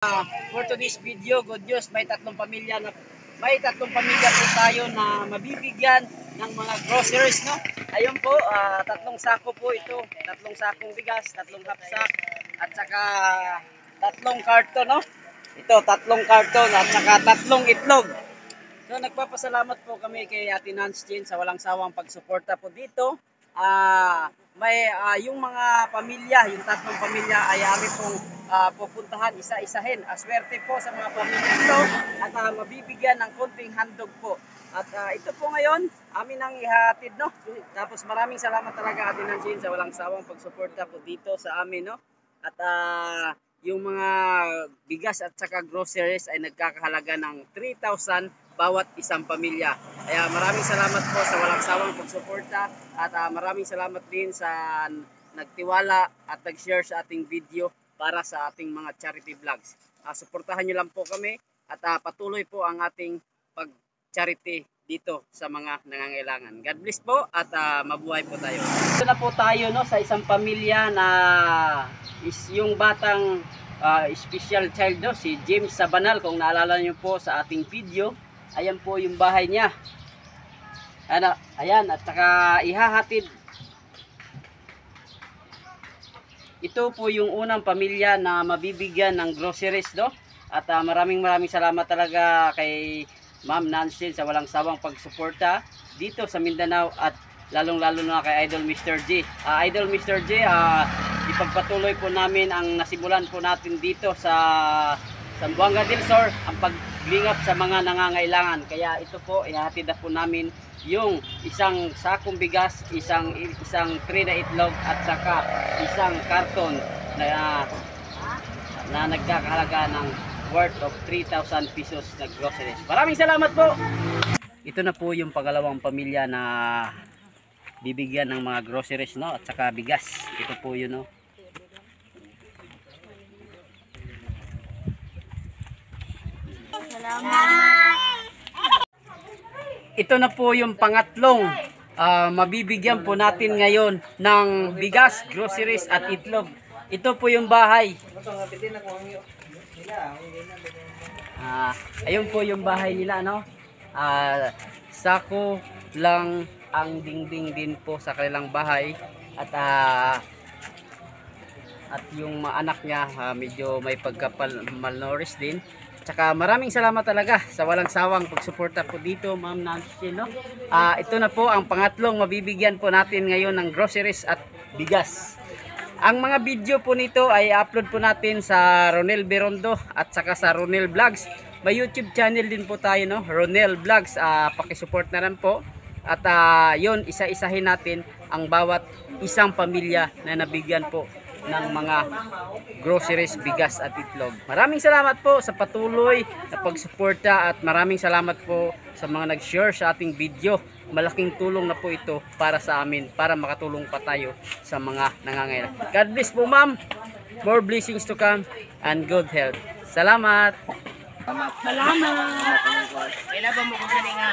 For today's video, good news, may tatlong pamilya po tayo na mabibigyan ng mga groceries, no? Ayun po, tatlong sako po ito, tatlong sakong bigas, tatlong hapsak, at saka tatlong karton, no? Ito, tatlong karton at saka tatlong itlog. So nagpapasalamat po kami kay Ate Nance Jean sa walang sawang pagsuporta po dito. Yung mga pamilya, yung tatlong pamilya ay amin pong pupuntahan isa-isahin. Aswerte po sa mga pamilya ito at mabibigyan ng konting handog po. At ito po ngayon, amin ang ihatid, no? Tapos maraming salamat talaga Ate Nance Jean sa walang sawang pagsuporta po dito sa amin, no? At yung mga bigas at saka groceries ay nagkakahalaga ng 3,000 bawat isang pamilya. Kaya maraming salamat po sa walang sawang pagsuporta at maraming salamat din sa nagtiwala at nag-share sa ating video para sa ating mga charity vlogs. Suportahan nyo lang po kami at patuloy po ang ating pag-charity dito sa mga nangangailangan. God bless po at mabuhay po tayo. Ito na po tayo, no, sa isang pamilya na yung batang special child, no, si James Sabanal. Kung naalala nyo po sa ating video, ayan po yung bahay niya. Ayan, at saka ihahatid. Ito po yung unang pamilya na mabibigyan ng groceries, no? At maraming salamat talaga kay Ma'am Nance sa walang sawang pagsuporta dito sa Mindanao at lalong-lalo na kay Idol Mr. J. Idol Mr. J, ipagpatuloy po namin ang nasimulan po natin dito sa Zamboanga del Sur, ang paglingap sa mga nangangailangan. Kaya ito po, ihatid na po namin yung isang sakong bigas, isang tray na itlog at saka isang karton na nagkakahalaga ng worth of 3,000 pesos na groceries. Maraming salamat po! Ito na po yung pangalawang pamilya na bibigyan ng mga groceries, no, at saka bigas. Ito po yun, no. Salamat. Ito na po yung pangatlong mabibigyan po natin ngayon ng bigas, groceries at itlog. Ito po yung bahay. Ayun po yung bahay nila, no. Sako lang ang dingding din po sa kanilang bahay at yung mga anak niya medyo may pagka-malnourished din. Tsaka maraming salamat talaga sa walang sawang pagsuporta po dito, Ma'am Nance, no? Ito na po ang pangatlong mabibigyan po natin ngayon ng groceries at bigas. Ang mga video po nito ay upload po natin sa Ronel Berondo at saka sa Ronel Vlogs. May YouTube channel din po tayo, no? Ronel Vlogs, pakisupport na rin po. At yun, isa-isahin natin ang bawat isang pamilya na nabigyan po ng mga groceries, bigas at itlog. Maraming salamat po sa patuloy na pagsuporta at maraming salamat po sa mga nag-share sa ating video. Malaking tulong na po ito para sa amin, para makatulong pa tayo sa mga nangangailangan. God bless po, ma'am. More blessings to come and good health. Salamat. Salamat. Kailan ba mo kung galing nga?